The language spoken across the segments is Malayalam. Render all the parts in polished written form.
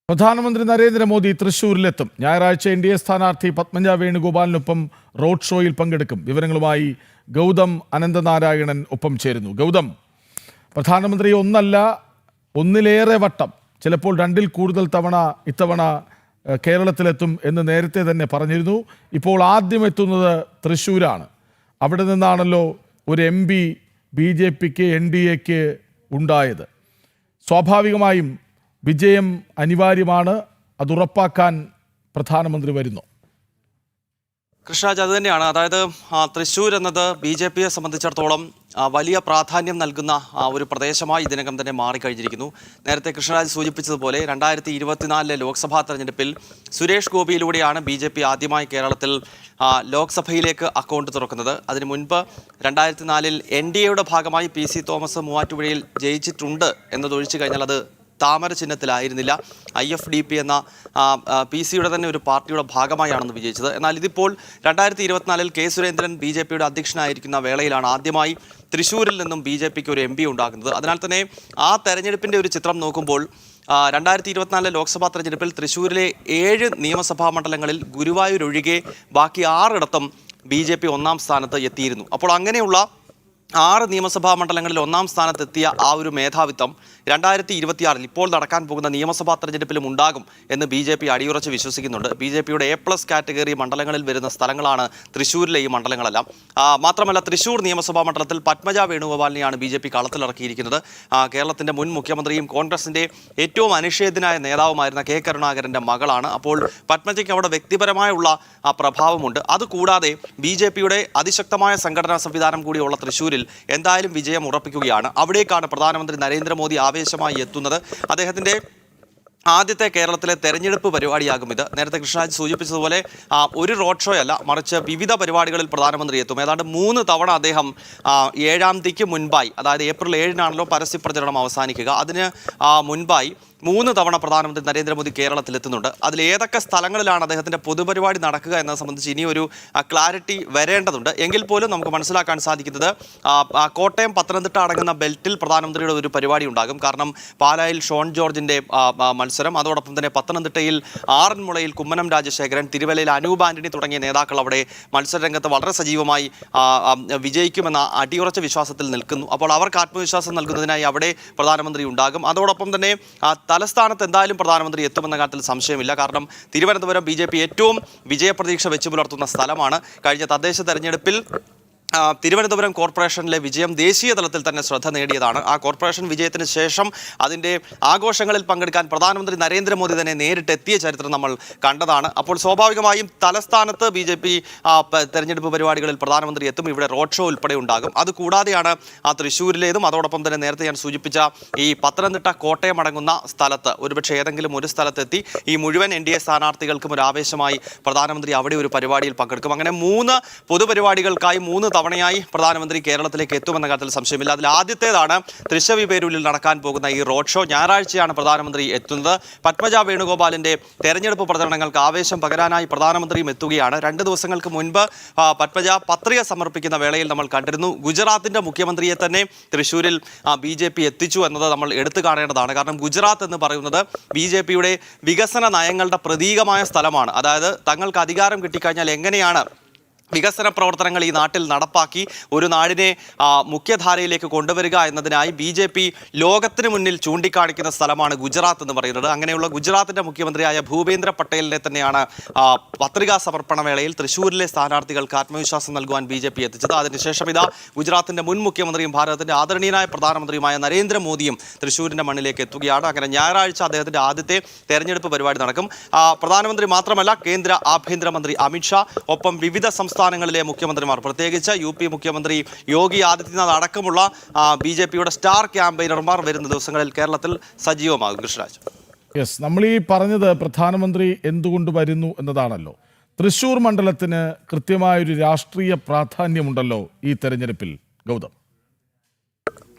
പ്രധാനമന്ത്രി നരേന്ദ്രമോദി തൃശൂരിലെത്തും. ഞായറാഴ്ച എൻഡിഎ സ്ഥാനാർത്ഥി പത്മജ വേണുഗോപാലിനൊപ്പം റോഡ് ഷോയിൽ പങ്കെടുക്കും. വിവരങ്ങളുമായി ഗൗതം അനന്തനാരായണൻ ഒപ്പം ചേരുന്നു. ഗൗതം, പ്രധാനമന്ത്രി ഒന്നല്ല ഒന്നിലേറെ വട്ടം, ചിലപ്പോൾ രണ്ടിൽ കൂടുതൽ തവണ ഇത്തവണ കേരളത്തിലെത്തും എന്ന് നേരത്തെ തന്നെ പറഞ്ഞിരുന്നു. ഇപ്പോൾ ആദ്യം എത്തുന്നത് തൃശ്ശൂരാണ്. അവിടെ നിന്നാണല്ലോ ഒരു MP BJPക്ക് NDAക്ക് ഉണ്ടായത്. സ്വാഭാവികമായും വിജയം അനിവാര്യമാണ്. അതുറപ്പാക്കാൻ പ്രധാനമന്ത്രി വരുന്നു. കൃഷ്ണരാജ്, അത് തന്നെയാണ്. അതായത് തൃശ്ശൂർ എന്നത് BJPയെ സംബന്ധിച്ചിടത്തോളം വലിയ പ്രാധാന്യം നൽകുന്ന ഒരു പ്രദേശമായി ഇതിനകം തന്നെ മാറിക്കഴിഞ്ഞിരിക്കുന്നു. നേരത്തെ കൃഷ്ണരാജ് സൂചിപ്പിച്ചതുപോലെ 2024 ലോക്സഭാ തെരഞ്ഞെടുപ്പിൽ സുരേഷ് ഗോപിയിലൂടെയാണ് BJP ആദ്യമായി കേരളത്തിൽ ലോക്സഭയിലേക്ക് അക്കൗണ്ട് തുറക്കുന്നത്. അതിനു മുൻപ് 2004 NDAയുടെ ഭാഗമായി PC തോമസ് മൂവാറ്റുപുഴയിൽ ജയിച്ചിട്ടുണ്ട് എന്നതൊഴിച്ചു കഴിഞ്ഞാൽ അത് താമര ചിഹ്നത്തിലായിരുന്നില്ല. IFDP എന്ന PC-യുടെ തന്നെ ഒരു പാർട്ടിയുടെ ഭാഗമായാണെന്ന് വിജയിച്ചത്. എന്നാൽ ഇതിപ്പോൾ 2024 K. സുരേന്ദ്രൻ BJPയുടെ അധ്യക്ഷനായിരിക്കുന്ന വേളയിലാണ് ആദ്യമായി തൃശ്ശൂരിൽ നിന്നും BJPക്ക് ഒരു MP ഉണ്ടാകുന്നത്. അതിനാൽ തന്നെ ആ തെരഞ്ഞെടുപ്പിൻ്റെ ഒരു ചിത്രം നോക്കുമ്പോൾ 2024 ലോക്സഭാ തെരഞ്ഞെടുപ്പിൽ തൃശ്ശൂരിലെ 7 നിയമസഭാ മണ്ഡലങ്ങളിൽ ഗുരുവായൂർ ഒഴികെ ബാക്കി 6 ഇടത്തും BJP ഒന്നാം സ്ഥാനത്ത് എത്തിയിരുന്നു. അപ്പോൾ അങ്ങനെയുള്ള 6 നിയമസഭാ മണ്ഡലങ്ങളിൽ ഒന്നാം സ്ഥാനത്തെത്തിയ ആ ഒരു മേധാവിത്വം 2026 ഇപ്പോൾ നടക്കാൻ പോകുന്ന നിയമസഭാ തെരഞ്ഞെടുപ്പിലും ഉണ്ടാകും എന്ന് BJP അടിയുറച്ച് വിശ്വസിക്കുന്നുണ്ട്. BJPയുടെ A+ കാറ്റഗറി മണ്ഡലങ്ങളിൽ വരുന്ന സ്ഥലങ്ങളാണ് തൃശ്ശൂരിലെ ഈ മണ്ഡലങ്ങളെല്ലാം. മാത്രമല്ല, തൃശ്ശൂർ നിയമസഭാ മണ്ഡലത്തിൽ പത്മജ വേണുഗോപാലിനെയാണ് BJP കളത്തിലിറക്കിയിരിക്കുന്നത്. കേരളത്തിൻ്റെ മുൻ മുഖ്യമന്ത്രിയും കോൺഗ്രസിൻ്റെ ഏറ്റവും അനിഷേധ്യനായ നേതാവുമായിരുന്ന K. കരുണാകരൻ്റെ മകളാണ്. അപ്പോൾ പത്മജയ്ക്ക് അവിടെ വ്യക്തിപരമായുള്ള പ്രഭാവമുണ്ട്. അതുകൂടാതെ BJPയുടെ അതിശക്തമായ സംഘടനാ സംവിധാനം കൂടിയുള്ള തൃശ്ശൂരിൽ എന്തായാലും വിജയം ഉറപ്പിക്കുകയാണ്. അവിടേക്കാണ് പ്രധാനമന്ത്രി നരേന്ദ്രമോദി ആവേശമായി എത്തുന്നത്. അദ്ദേഹത്തിൻ്റെ ആദ്യത്തെ കേരളത്തിലെ തെരഞ്ഞെടുപ്പ് പരിപാടിയാകും ഇത്. നേരത്തെ കൃഷ്ണരാജ് സൂചിപ്പിച്ചതുപോലെ ഒരു റോഡ് ഷോ അല്ല, മറിച്ച് വിവിധ പരിപാടികളിൽ പ്രധാനമന്ത്രി എത്തും. ഏതാണ്ട് 3 തവണ അദ്ദേഹം 7-ാം തീയതിക്ക് മുൻപായി, അതായത് ഏപ്രിൽ 7-നാണല്ലോ പരസ്യപ്രചരണം അവസാനിക്കുക, അതിന് മുൻപായി 3 തവണ പ്രധാനമന്ത്രി നരേന്ദ്രമോദി കേരളത്തിലെത്തുന്നുണ്ട്. അതിൽ ഏതൊക്കെ സ്ഥലങ്ങളിലാണ് അദ്ദേഹത്തിൻ്റെ പൊതുപരിപാടി നടക്കുക എന്നത് സംബന്ധിച്ച് ഇനിയൊരു ക്ലാരിറ്റി വരേണ്ടതുണ്ട്. എങ്കിൽ പോലും നമുക്ക് മനസ്സിലാക്കാൻ സാധിക്കുന്നത് കോട്ടയം പത്തനംതിട്ട അടങ്ങുന്ന ബെൽറ്റിൽ പ്രധാനമന്ത്രിയുടെ ഒരു പരിപാടി ഉണ്ടാകും. കാരണം പാലായിൽ ഷോൺ ജോർജിൻ്റെ മത്സരം, അതോടൊപ്പം തന്നെ പത്തനംതിട്ടയിൽ ആറന്മുളയിൽ കുമ്മനം രാജശേഖരൻ, തിരുവല്ലയിൽ അനൂപ് ആന്റണി തുടങ്ങിയ നേതാക്കൾ അവിടെ മത്സരരംഗത്ത് വളരെ സജീവമായി വിജയിക്കുമെന്ന അടിയുറച്ച വിശ്വാസത്തിൽ നിൽക്കുന്നു. അപ്പോൾ അവർക്ക് ആത്മവിശ്വാസം നൽകുന്നതിനായി അവിടെ പ്രധാനമന്ത്രി ഉണ്ടാകും. അതോടൊപ്പം തന്നെ തലസ്ഥാനത്ത് എന്തായാലും പ്രധാനമന്ത്രി എത്തുമെന്ന കാര്യത്തിൽ സംശയമില്ല. കാരണം തിരുവനന്തപുരം BJP ഏറ്റവും വിജയപ്രതീക്ഷ വെച്ച് പുലർത്തുന്ന സ്ഥലമാണ്. കഴിഞ്ഞ തദ്ദേശ തെരഞ്ഞെടുപ്പിൽ തിരുവനന്തപുരം കോർപ്പറേഷനിലെ വിജയം ദേശീയ തലത്തിൽ തന്നെ ശ്രദ്ധ നേടിയതാണ്. ആ കോർപ്പറേഷൻ വിജയത്തിന് ശേഷം അതിൻ്റെ ആഘോഷങ്ങളിൽ പങ്കെടുക്കാൻ പ്രധാനമന്ത്രി നരേന്ദ്രമോദി തന്നെ നേരിട്ട് എത്തിയ ചരിത്രം നമ്മൾ കണ്ടതാണ്. അപ്പോൾ സ്വാഭാവികമായും തലസ്ഥാനത്ത് BJP തെരഞ്ഞെടുപ്പ് പരിപാടികളിൽ പ്രധാനമന്ത്രി എത്തും. ഇവിടെ റോഡ് ഷോ ഉൾപ്പെടെ ഉണ്ടാകും. അതുകൂടാതെയാണ് തൃശ്ശൂരിലേതും അതോടൊപ്പം തന്നെ നേരത്തെ ഞാൻ സൂചിപ്പിച്ച ഈ പത്തനംതിട്ട കോട്ടയം അടങ്ങുന്ന സ്ഥലത്ത് ഒരുപക്ഷെ ഏതെങ്കിലും ഒരു സ്ഥലത്തെത്തി ഈ മുഴുവൻ NDA സ്ഥാനാർത്ഥികൾക്കും ഒരു ആവേശമായി പ്രധാനമന്ത്രി അവിടെ ഒരു പരിപാടിയിൽ പങ്കെടുക്കും. അങ്ങനെ 3 പൊതുപരിപാടികൾക്കായി 3 തവണയായി പ്രധാനമന്ത്രി കേരളത്തിലേക്ക് എത്തുമെന്ന കാര്യത്തിൽ സംശയമില്ല. അതിൽ ആദ്യത്തേതാണ് തൃശ്ശവിപേരൂരിൽ നടക്കാൻ പോകുന്ന ഈ റോഡ് ഷോ. ഞായറാഴ്ചയാണ് പ്രധാനമന്ത്രി എത്തുന്നത്. പത്മജ വേണുഗോപാലിൻ്റെ തെരഞ്ഞെടുപ്പ് പ്രചരണങ്ങൾക്ക് ആവേശം പകരാനായി പ്രധാനമന്ത്രിയും എത്തുകയാണ്. 2 ദിവസങ്ങൾക്ക് മുൻപ് പത്മജ പത്രിക സമർപ്പിക്കുന്ന വേളയിൽ നമ്മൾ കണ്ടിരുന്നു. ഗുജറാത്തിൻ്റെ മുഖ്യമന്ത്രിയെ തന്നെ തൃശ്ശൂരിൽ BJP എത്തിച്ചു എന്നത് നമ്മൾ എടുത്തു കാണേണ്ടതാണ്. കാരണം ഗുജറാത്ത് എന്ന് പറയുന്നത് BJPയുടെ വികസന നയങ്ങളുടെ പ്രതീകമായ സ്ഥലമാണ്. അതായത് തങ്ങൾക്ക് അധികാരം കിട്ടിക്കഴിഞ്ഞാൽ എങ്ങനെയാണ് വികസന പ്രവർത്തനങ്ങൾ ഈ നാട്ടിൽ നടപ്പാക്കി ഒരു നാടിനെ മുഖ്യധാരയിലേക്ക് കൊണ്ടുവരിക എന്നതിനായി BJP ലോകത്തിന് മുന്നിൽ ചൂണ്ടിക്കാണിക്കുന്ന സ്ഥലമാണ് ഗുജറാത്ത് എന്ന് പറയുന്നത്. അങ്ങനെയുള്ള ഗുജറാത്തിൻ്റെ മുഖ്യമന്ത്രിയായ ഭൂപേന്ദ്ര പട്ടേലിനെ തന്നെയാണ് പത്രികാ സമർപ്പണ വേളയിൽ തൃശ്ശൂരിലെ സ്ഥാനാർത്ഥികൾക്ക് ആത്മവിശ്വാസം നൽകുവാൻ BJP എത്തിച്ചത്. അതിനുശേഷം ഇതാ ഗുജറാത്തിൻ്റെ മുൻ മുഖ്യമന്ത്രിയും ഭാരതത്തിൻ്റെ ആദരണീയനായ പ്രധാനമന്ത്രിയുമായ നരേന്ദ്രമോദിയും തൃശ്ശൂരിൻ്റെ മണ്ണിലേക്ക് എത്തുകയാണ്. അങ്ങനെ ഞായറാഴ്ച അദ്ദേഹത്തിൻ്റെ ആദ്യത്തെ തെരഞ്ഞെടുപ്പ് പരിപാടി നടക്കും. പ്രധാനമന്ത്രി മാത്രമല്ല, കേന്ദ്ര ആഭ്യന്തരമന്ത്രി അമിത്ഷാ, ഒപ്പം വിവിധ സംസ്ഥാനങ്ങളിലെ മുഖ്യമന്ത്രിമാർ, പ്രത്യേകിച്ച് UP മുഖ്യമന്ത്രി യോഗി ആദിത്യനാഥ് അടക്കമുള്ള BJPയുടെ സ്റ്റാർ ക്യാമ്പയിനർമാർ വരുന്ന ദിവസങ്ങളിൽ കേരളത്തിൽ സജീവമാകും. കൃഷ്ണരാജ്, നമ്മൾ ഈ പറഞ്ഞത് പ്രധാനമന്ത്രി എന്തുകൊണ്ട് വരുന്നു എന്നതാണല്ലോ. തൃശ്ശൂർ മണ്ഡലത്തിന് കൃത്യമായൊരു രാഷ്ട്രീയ പ്രാധാന്യമുണ്ടല്ലോ ഈ തെരഞ്ഞെടുപ്പിൽ. ഗൗതം,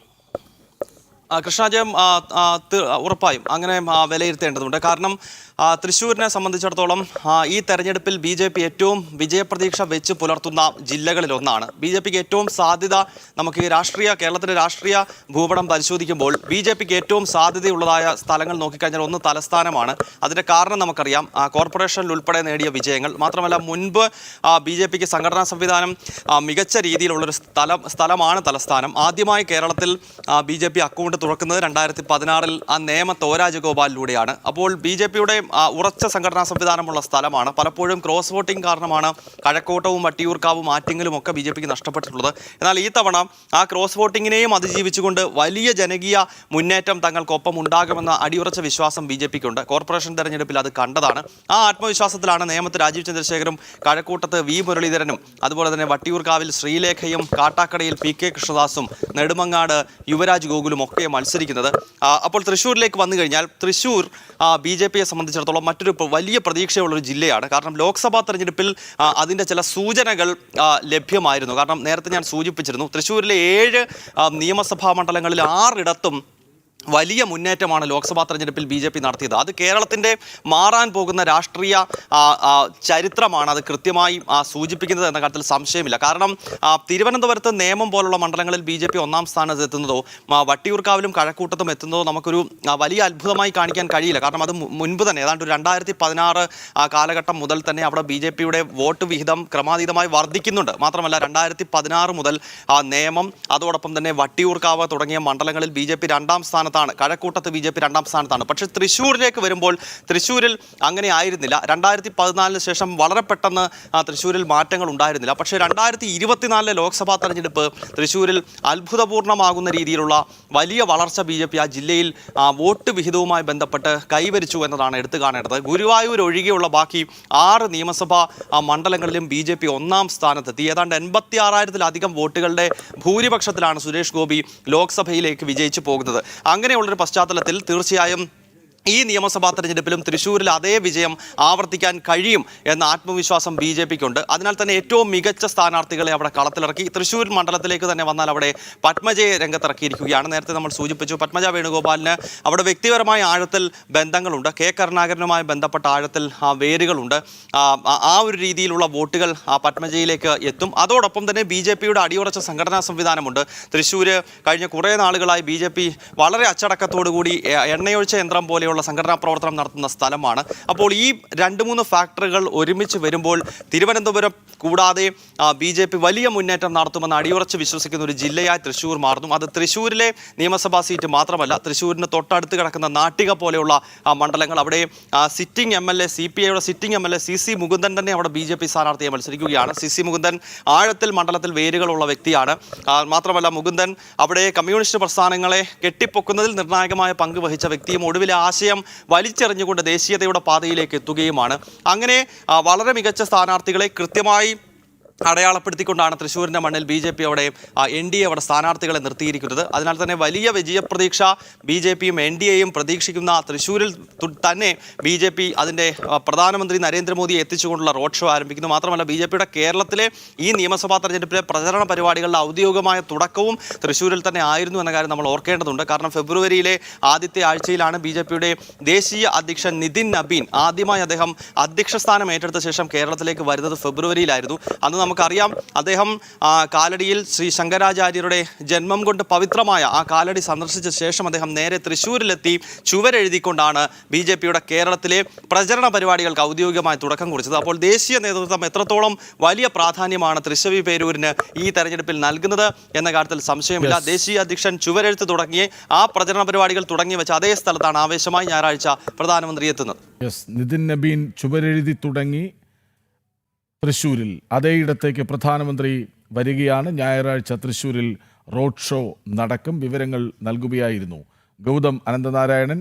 കൃഷ്ണാജയം ഉറപ്പായും അങ്ങനെ വിലയിരുത്തേണ്ടതുണ്ട്. കാരണം തൃശ്ശൂരിനെ സംബന്ധിച്ചിടത്തോളം ഈ തെരഞ്ഞെടുപ്പിൽ BJP ഏറ്റവും വിജയപ്രതീക്ഷ വെച്ച് പുലർത്തുന്ന ജില്ലകളിലൊന്നാണ്. BJPക്ക് ഏറ്റവും സാധ്യത, നമുക്ക് ഈ കേരളത്തിലെ രാഷ്ട്രീയ ഭൂപടം പരിശോധിക്കുമ്പോൾ BJPക്ക് ഏറ്റവും സാധ്യതയുള്ളതായ സ്ഥലങ്ങൾ നോക്കിക്കഴിഞ്ഞാൽ ഒന്ന് തലസ്ഥാനമാണ്. അതിൻ്റെ കാരണം നമുക്കറിയാം, കോർപ്പറേഷനിൽ ഉൾപ്പെടെ നേടിയ വിജയങ്ങൾ. മാത്രമല്ല മുൻപ് BJPക്ക് സംഘടനാ സംവിധാനം മികച്ച രീതിയിലുള്ളൊരു സ്ഥലമാണ് തലസ്ഥാനം. ആദ്യമായി കേരളത്തിൽ BJP അക്കൗണ്ട് തുറക്കുന്നത് 2016 ആ നേമത്ത് ഒ രാജഗോപാലിലൂടെയാണ്. അപ്പോൾ BJPയുടെ ഉറച്ച സംഘടനാ സംവിധാനമുള്ള സ്ഥലമാണ്. പലപ്പോഴും ക്രോസ് വോട്ടിംഗ് കാരണമാണ് കഴക്കൂട്ടവും വട്ടിയൂർക്കാവും ആറ്റിങ്ങലും ഒക്കെ BJPക്ക് നഷ്ടപ്പെട്ടിട്ടുള്ളത്. എന്നാൽ ഈ തവണ ആ ക്രോസ് വോട്ടിങ്ങിനെയും അതിജീവിച്ചുകൊണ്ട് വലിയ ജനകീയ മുന്നേറ്റം തങ്ങൾക്കൊപ്പം ഉണ്ടാകുമെന്ന അടിയുറച്ച വിശ്വാസം BJPക്കുണ്ട്. കോർപ്പറേഷൻ തെരഞ്ഞെടുപ്പിൽ അത് കണ്ടതാണ്. ആ ആത്മവിശ്വാസത്തിലാണ് നേമത്ത് രാജീവ് ചന്ദ്രശേഖരും കഴക്കൂട്ടത്ത് V മുരളീധരനും അതുപോലെ തന്നെ വട്ടിയൂർക്കാവിൽ ശ്രീലേഖയും കാട്ടാക്കടയിൽ PK കൃഷ്ണദാസും നെടുമങ്ങാട് യുവരാജ് ഗോകുലും ഒക്കെ മത്സരിക്കുന്നത്. അപ്പോൾ തൃശ്ശൂരിലേക്ക് വന്നു കഴിഞ്ഞാൽ തൃശ്ശൂർ BJPയെ സംബന്ധിച്ചിടത്തോളം മറ്റൊരു വലിയ പ്രതീക്ഷയുള്ളൊരു ജില്ലയാണ്. കാരണം ലോക്സഭാ തെരഞ്ഞെടുപ്പിൽ അതിൻ്റെ ചില സൂചനകൾ ലഭ്യമായിരുന്നു. കാരണം നേരത്തെ ഞാൻ സൂചിപ്പിച്ചിരുന്നു, തൃശ്ശൂരിലെ 7 നിയമസഭാ മണ്ഡലങ്ങളിൽ 6 വലിയ മുന്നേറ്റമാണ് ലോക്സഭാ തെരഞ്ഞെടുപ്പിൽ BJP നടത്തിയത്. അത് കേരളത്തിൻ്റെ മാറാൻ പോകുന്ന രാഷ്ട്രീയ ചരിത്രമാണ് അത് കൃത്യമായി സൂചിപ്പിക്കുന്നത് എന്ന കാര്യത്തിൽ സംശയമില്ല. കാരണം തിരുവനന്തപുരത്ത് നേമം പോലുള്ള മണ്ഡലങ്ങളിൽ BJP 1-ാം സ്ഥാനത്ത് എത്തുന്നതോ വട്ടിയൂർക്കാവിലും കഴക്കൂട്ടത്തും എത്തുന്നതോ നമുക്കൊരു വലിയ അത്ഭുതമായി കാണിക്കാൻ കഴിയില്ല. കാരണം അത് മുൻപ് തന്നെ ഏതാണ്ട് 2016 കാലഘട്ടം മുതൽ തന്നെ അവിടെ BJPയുടെ വോട്ട് വിഹിതം ക്രമാതീതമായി വർദ്ധിക്കുന്നുണ്ട്. മാത്രമല്ല 2016 മുതൽ നേമം, അതോടൊപ്പം തന്നെ വട്ടിയൂർക്കാവ് തുടങ്ങിയ മണ്ഡലങ്ങളിൽ BJP 2-ാം സ്ഥാനത്ത്, കഴക്കൂട്ടത്ത് BJP 2-ാം സ്ഥാനത്താണ്. പക്ഷേ തൃശ്ശൂരിലേക്ക് വരുമ്പോൾ തൃശ്ശൂരിൽ അങ്ങനെ ആയിരുന്നില്ല. 2014 ശേഷം വളരെ പെട്ടെന്ന് തൃശ്ശൂരിൽ മാറ്റങ്ങൾ ഉണ്ടായിരുന്നില്ല. പക്ഷേ 2024 ലോക്സഭാ തെരഞ്ഞെടുപ്പ് തൃശ്ശൂരിൽ അത്ഭുതപൂർണ്ണമാകുന്ന രീതിയിലുള്ള വലിയ വളർച്ച BJP ആ ജില്ലയിൽ വോട്ട് വിഹിതവുമായി ബന്ധപ്പെട്ട് കൈവരിച്ചു എന്നതാണ് എടുത്തു കാണേണ്ടത്. ഗുരുവായൂർ ഒഴികെയുള്ള ബാക്കി 6 നിയമസഭാ മണ്ഡലങ്ങളിലും BJP 1-ാം സ്ഥാനത്തെത്തി. ഏതാണ്ട് 86,000-ത്തിലധികം വോട്ടുകളുടെ ഭൂരിപക്ഷത്തിലാണ് സുരേഷ് ഗോപി ലോക്സഭയിലേക്ക് വിജയിച്ചു പോകുന്നത്. അങ്ങനെയുള്ളൊരു പശ്ചാത്തലത്തിൽ തീർച്ചയായും ഈ നിയമസഭാ തെരഞ്ഞെടുപ്പിലും തൃശ്ശൂരിൽ അതേ വിജയം ആവർത്തിക്കാൻ കഴിയും എന്ന ആത്മവിശ്വാസം BJPക്കുണ്ട്. അതിനാൽ തന്നെ ഏറ്റവും മികച്ച സ്ഥാനാർത്ഥികളെ അവിടെ കളത്തിലിറക്കി. തൃശ്ശൂർ മണ്ഡലത്തിലേക്ക് തന്നെ വന്നാൽ അവിടെ പത്മജയെ രംഗത്തിറക്കിയിരിക്കുകയാണ്. നേരത്തെ നമ്മൾ സൂചിപ്പിച്ചു, പത്മജ വേണുഗോപാലിന് അവിടെ വ്യക്തിപരമായ ആഴത്തിൽ ബന്ധങ്ങളുണ്ട്. K കരുണാകരനുമായി ബന്ധപ്പെട്ട ആഴത്തിൽ വേരുകളുണ്ട്. ആ ഒരു രീതിയിലുള്ള വോട്ടുകൾ പത്മജയിലേക്ക് എത്തും. അതോടൊപ്പം തന്നെ BJPയുടെ അടിയുറച്ച സംഘടനാ സംവിധാനമുണ്ട്. തൃശ്ശൂർ കഴിഞ്ഞ കുറേ നാളുകളായി BJP വളരെ അച്ചടക്കത്തോടുകൂടി എണ്ണയൊഴിച്ച യന്ത്രം പോലെയുള്ള സംഘടനാ പ്രവർത്തനം നടത്തുന്ന സ്ഥലമാണ്. അപ്പോൾ ഈ 2-3 ഫാക്ടറുകൾ ഒരുമിച്ച് വരുമ്പോൾ തിരുവനന്തപുരം കൂടാതെ BJP വലിയ മുന്നേറ്റം നടത്തുമെന്ന് അടിയുറച്ച് വിശ്വസിക്കുന്ന ഒരു ജില്ലയായി തൃശ്ശൂർ മാറുന്നു. അത് തൃശ്ശൂരിലെ നിയമസഭാ സീറ്റ് മാത്രമല്ല, തൃശ്ശൂരിന് തൊട്ടടുത്ത് കിടക്കുന്ന നാട്ടിക പോലെയുള്ള മണ്ഡലങ്ങൾ, അവിടെ സിറ്റിംഗ് MLA CPIയുടെ സിറ്റിംഗ് MLA CC മുകുന്ദൻ തന്നെ അവിടെ BJP സ്ഥാനാർത്ഥിയെ മത്സരിക്കുകയാണ്. CC മുകുന്ദൻ ആഴത്തിൽ മണ്ഡലത്തിൽ വേരുകളുള്ള വ്യക്തിയാണ്. മാത്രമല്ല മുകുന്ദൻ അവിടെ കമ്മ്യൂണിസ്റ്റ് പ്രസ്ഥാനങ്ങളെ കെട്ടിപ്പൊക്കുന്നതിൽ നിർണായകമായ പങ്ക് വഹിച്ച വ്യക്തിയും ഒടുവിലെ ആശയം വലിച്ചെറിഞ്ഞുകൊണ്ട് ദേശീയതയുടെ പാതയിലേക്ക് എത്തുകയുമാണ്. അങ്ങനെ വളരെ മികച്ച സ്ഥാനാർത്ഥികളെ കൃത്യമായി അടയാളപ്പെടുത്തിക്കൊണ്ടാണ് തൃശ്ശൂരിൻ്റെ മണ്ണിൽ BJP അവിടെ NDA അവിടെ സ്ഥാനാർത്ഥികളെ നിർത്തിയിരിക്കുന്നത്. അതിനാൽ തന്നെ വലിയ വിജയപ്രതീക്ഷ BJPയും NDAയും പ്രതീക്ഷിക്കുന്ന തൃശ്ശൂരിൽ തന്നെ BJP അതിൻ്റെ പ്രധാനമന്ത്രി നരേന്ദ്രമോദിയെ എത്തിച്ചുകൊണ്ടുള്ള റോഡ് ഷോ ആരംഭിക്കുന്നു. മാത്രമല്ല BJPയുടെ കേരളത്തിലെ ഈ നിയമസഭാ തെരഞ്ഞെടുപ്പിലെ പ്രചരണ പരിപാടികളുടെ ഔദ്യോഗികമായ തുടക്കവും തൃശ്ശൂരിൽ തന്നെ ആയിരുന്നു എന്ന കാര്യം നമ്മൾ ഓർക്കേണ്ടതുണ്ട്. കാരണം ഫെബ്രുവരിയിലെ ആദ്യത്തെ ആഴ്ചയിലാണ് BJPയുടെ ദേശീയ അധ്യക്ഷൻ നിതിൻ നബീൻ ആദ്യമായി അദ്ദേഹം അധ്യക്ഷ സ്ഥാനം ഏറ്റെടുത്ത ശേഷം കേരളത്തിലേക്ക് വരുന്നത് ഫെബ്രുവരിയിലായിരുന്നു. അന്ന് നമുക്കറിയാം, അദ്ദേഹം കാലടിയിൽ ശ്രീ ശങ്കരാചാര്യരുടെ ജന്മം കൊണ്ട് പവിത്രമായ ആ കാലടി സന്ദർശിച്ച ശേഷം അദ്ദേഹം നേരെ തൃശ്ശൂരിലെത്തി ചുവരെഴുതിക്കൊണ്ടാണ് BJPയുടെ കേരളത്തിലെ പ്രചരണ പരിപാടികൾക്ക് ഔദ്യോഗികമായി തുടക്കം കുറിച്ചത്. അപ്പോൾ ദേശീയ നേതൃത്വം എത്രത്തോളം വലിയ പ്രാധാന്യമാണ് തൃശ്ശൂർ പേരൂരിന് ഈ തെരഞ്ഞെടുപ്പിൽ നൽകുന്നത് എന്ന കാര്യത്തിൽ സംശയമില്ല. ദേശീയ അധ്യക്ഷൻ ചുവരെഴുത്ത് തുടങ്ങിയ ആ പ്രചരണ പരിപാടികൾ തുടങ്ങി വെച്ച അതേ സ്ഥലത്താണ് ആവേശമായി ഞായറാഴ്ച പ്രധാനമന്ത്രി എത്തുന്നത്. നിതിൻ നബീൻ ചുവരെഴുതി തുടങ്ങി തൃശ്ശൂരിൽ അതേയിടത്തേക്ക് പ്രധാനമന്ത്രി വരികയാണ്. ഞായറാഴ്ച തൃശ്ശൂരിൽ റോഡ് ഷോ നടക്കും. വിവരങ്ങൾ നൽകുകയായിരുന്നു ഗൗതം അനന്തനാരായണൻ.